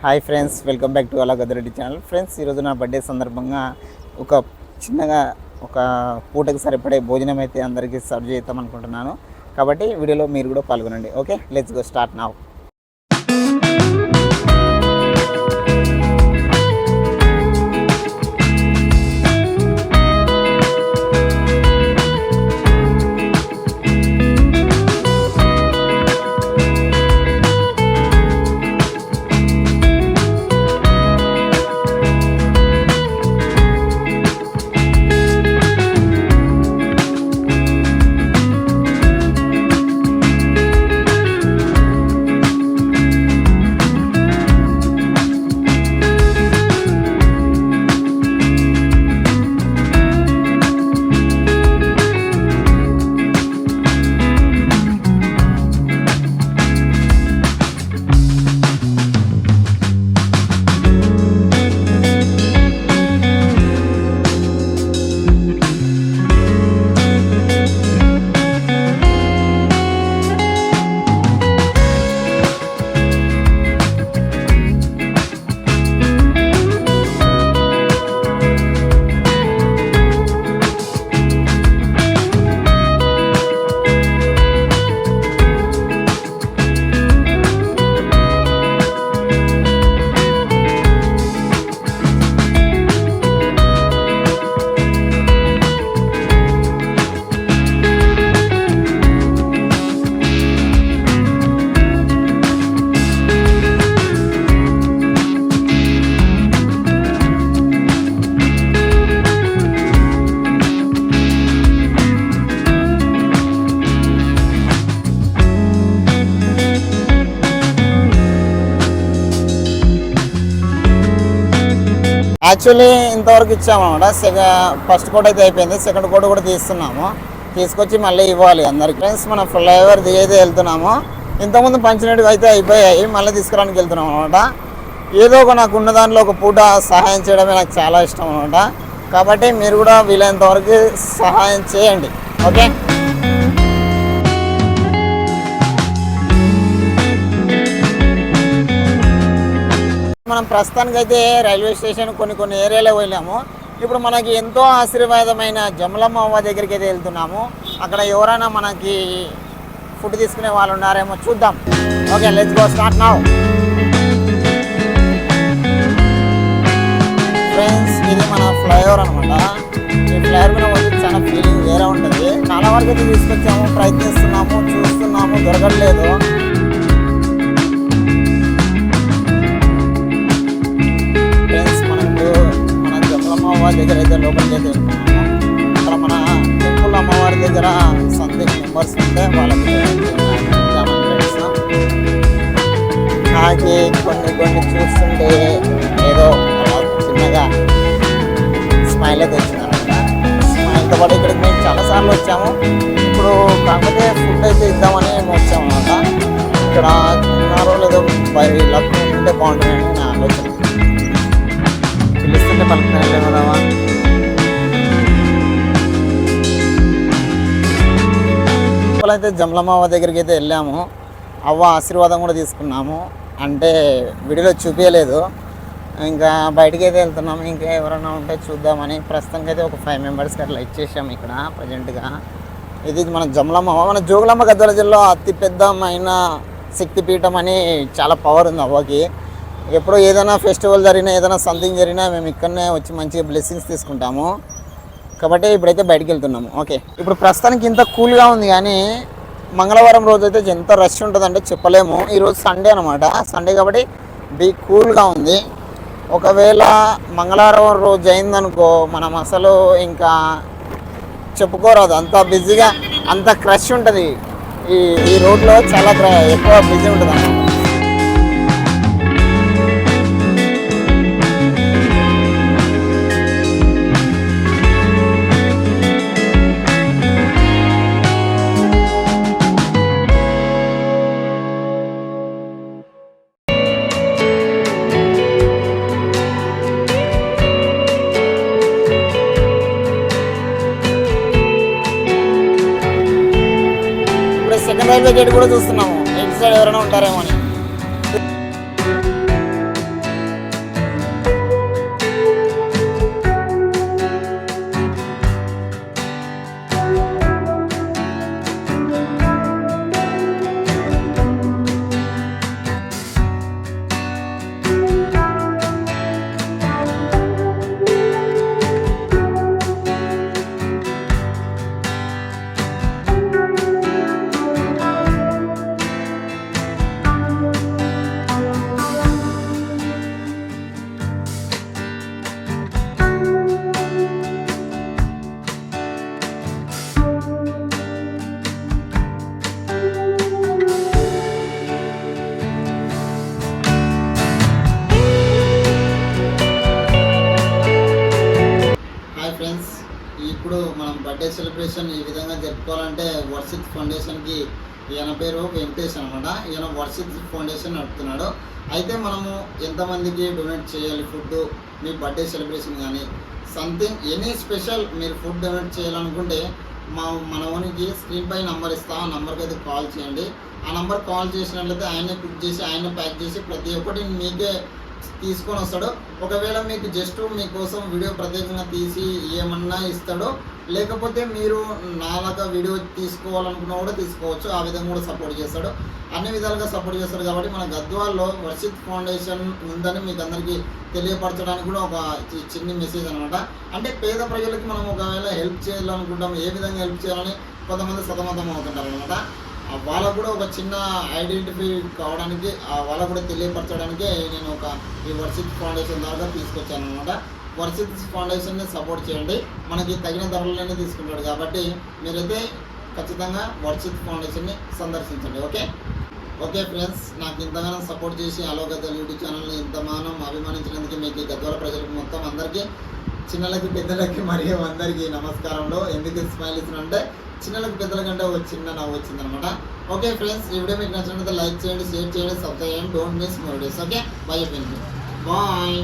Hi friends, welcome back to అలా గదిరెడ్డి channel. Friends, ఈరోజు నా బర్త్డే సందర్భంగా ఒక చిన్నగా ఒక పూటకి సరిపడే భోజనం అయితే అందరికీ సర్వ్ చేద్దాం అనుకుంటున్నాను. కాబట్టి వీడియోలో మీరు కూడా పాల్గొనండి. Okay, let's go start now. Actually ఇంతవరకు ఇచ్చామన్నమాట. ఫస్ట్ కోట్ అయితే అయిపోయింది, సెకండ్ కోట్ కూడా తీస్తున్నాము. తీసుకొచ్చి మళ్ళీ ఇవ్వాలి అందరికి. ఫ్రెండ్స్, మనం ఫ్లైఓవర్ దిగైతే వెళ్తున్నాము. ఇంతకుముందు పంచినట్టు అయితే అయిపోయాయి, మళ్ళీ తీసుకురావడానికి వెళ్తున్నాం అనమాట. ఏదో ఒక నాకు ఉన్న దాంట్లో ఒక పూట సహాయం చేయడమే నాకు చాలా ఇష్టం అనమాట. కాబట్టి మీరు కూడా వీలైనంత వరకు సహాయం చేయండి. ఓకే, మనం ప్రస్తుతానికైతే రైల్వే స్టేషన్ కొన్ని ఏరియాలో వెళ్ళాము. ఇప్పుడు మనకి ఎంతో ఆశీర్వాదమైన జమలమ్మ అవ్వ దగ్గరికి అయితే వెళ్తున్నాము. అక్కడ ఎవరైనా మనకి ఫుడ్ తీసుకునే వాళ్ళు ఉన్నారేమో చూద్దాం. Okay, let's go start now. Friends, ఇది మన ఫ్లైఓవర్ అనమాట. ఈ ఫ్లైఓవర్ మీద వచ్చి చాలా ఫీలింగ్ వేరే ఉంటుంది. చాలా వరకు అయితే తీసుకొచ్చాము, ప్రయత్నిస్తున్నాము, చూస్తున్నాము, దొరకట్లేదు. అమ్మవారి దగ్గర అయితే లోపలికి అయితే వెళ్తున్నాము. అక్కడ మన టెంపుల్ అమ్మవారి దగ్గర సంథింగ్ మెంబర్స్ ఉంటే వాళ్ళకి నాకు కొన్ని చూస్తుంటే ఏదో చిన్నగా స్మైల్ అయితే వచ్చిందనమాట. స్మైల్తో పాటు ఇక్కడికి మేము చాలాసార్లు వచ్చాము. ఇప్పుడు కాకపోతే ఫుడ్ అయితే ఇద్దామని వచ్చాము అనమాట. ఇక్కడ ఉన్నారో లేదో లక్ ఉంటే బాగుంటుందని నా ఆలోచన. పిలుస్తుంటే పలుకుతాయి కదవా. అయితే జమలమ్మ అవ్వ దగ్గరికి అయితే వెళ్ళాము. అవ్వ ఆశీర్వాదం కూడా తీసుకున్నాము. అంటే వీడియోలో చూపించలేదు. ఇంకా బయటికి అయితే వెళ్తున్నాము. ఇంకా ఎవరైనా ఉంటే చూద్దామని. ప్రస్తుతానికి అయితే ఒక 5 మెంబర్స్కి అట్లా ఇచ్చేసాము ఇక్కడ ప్రజెంట్గా. ఇది మన జమలమ్మ అవ్వ. మన జోగులాంబ గద్వాల జిల్లా అతిపెద్దమైన శక్తిపీఠం అని చాలా పవర్ ఉంది అవ్వకి. ఎప్పుడో ఏదైనా ఫెస్టివల్ జరిగినా, ఏదైనా సంథింగ్ జరిగినా మేము ఇక్కడనే వచ్చి మంచిగా బ్లెస్సింగ్స్ తీసుకుంటాము. కాబట్టి ఇప్పుడైతే బయటికి వెళ్తున్నాము. ఓకే, ఇప్పుడు ప్రస్తుతానికి ఇంత కూల్గా ఉంది, కానీ మంగళవారం రోజు అయితే ఎంత రష్ ఉంటుందంటే చెప్పలేము. ఈరోజు సండే అనమాట. సండే కాబట్టి కూల్గా ఉంది. ఒకవేళ మంగళవారం రోజు అయిందనుకో, మనం అసలు ఇంకా చెప్పుకోరాదు. అంత బిజీగా, అంత క్రష్ ఉంటుంది. ఈ రోడ్లో చాలా ఎక్కువ బిజీ ఉంటుంది అన్నమాట. సెకండ్ రైల్వే గేట్ కూడా చూస్తున్నాము. ఇటు సైడ్ ఎవరైనా ఉంటారేమో అని. బర్త్డే సెలబ్రేషన్ ఈ విధంగా జరుపుకోవాలంటే వర్షిత్ ఫౌండేషన్కి ఈయన పేరు వెంకటేష్ అనమాట. ఈయన వర్షిత్ ఫౌండేషన్ నడుపుతున్నాడు. అయితే మనము ఎంతమందికి డొనేట్ చేయాలి ఫుడ్, మీ బర్త్డే సెలబ్రేషన్ కానీ సంథింగ్ ఎనీ స్పెషల్ మీరు ఫుడ్ డొనేట్ చేయాలనుకుంటే మన ఓనికి స్క్రీన్ పై నంబర్ ఇస్తా, ఆ నెంబర్కి అయితే కాల్ చేయండి. ఆ నెంబర్ కాల్ చేసినట్లయితే ఆయనే కుక్ చేసి ఆయనే ప్యాక్ చేసి ప్రతి ఒక్కటి మీకే తీసుకొని వస్తాడు. ఒకవేళ మీకు జస్ట్ మీకోసం వీడియో ప్రత్యేకంగా తీసి ఏమన్నా ఇస్తాడో, లేకపోతే మీరు నాలాగా వీడియో తీసుకోవాలనుకున్నా కూడా తీసుకోవచ్చు. ఆ విధంగా కూడా సపోర్ట్ చేస్తాడు. అన్ని విధాలుగా సపోర్ట్ చేస్తాడు. కాబట్టి మన గద్వాల్లో వర్షిత్ ఫౌండేషన్ ఉందని మీకు అందరికీ తెలియపరచడానికి కూడా ఒక చిన్న మెసేజ్ అనమాట. అంటే పేద ప్రజలకి మనం ఒకవేళ హెల్ప్ చేయాలనుకుంటాం, ఏ విధంగా హెల్ప్ చేయాలని కొంతమంది సతమతం అవుతుంటారు అనమాట. వాళ్ళకు కూడా ఒక చిన్న ఐడెంటిఫై కావడానికి, వాళ్ళకు కూడా తెలియపరచడానికే నేను ఈ వర్షిత్ ఫౌండేషన్ ద్వారా తీసుకొచ్చాను అనమాట. వర్షిత్ ఫౌండేషన్ని సపోర్ట్ చేయండి. మనకి తగిన ధరలోనే తీసుకుంటాడు కాబట్టి మీరైతే ఖచ్చితంగా వర్షిత్ ఫౌండేషన్ని సందర్శించండి. ఓకే ఫ్రెండ్స్, నాకు ఇంతగానో సపోర్ట్ చేసి అలో గద్వాల్ యూట్యూబ్ ఛానల్ని ఇంతగానో అభిమానించినందుకు మీకు గద్వాల ప్రజలకు మొత్తం అందరికీ, చిన్నలకి పెద్దలకి మరియు అందరికీ నమస్కారంలో. ఎందుకు స్మైల్ ఇస్తున్నంటే చిన్నలకు పెద్దల కంటే ఒక చిన్న నవ్వు వచ్చిందనమాట. ఓకే ఫ్రెండ్స్, ఈ వీడియో మీకు నచ్చినట్లయితే లైక్ చేయండి, షేర్ చేయండి, సబ్స్క్రైబ్ చేయండి. Don't miss more videos. Okay, bye friends, bye.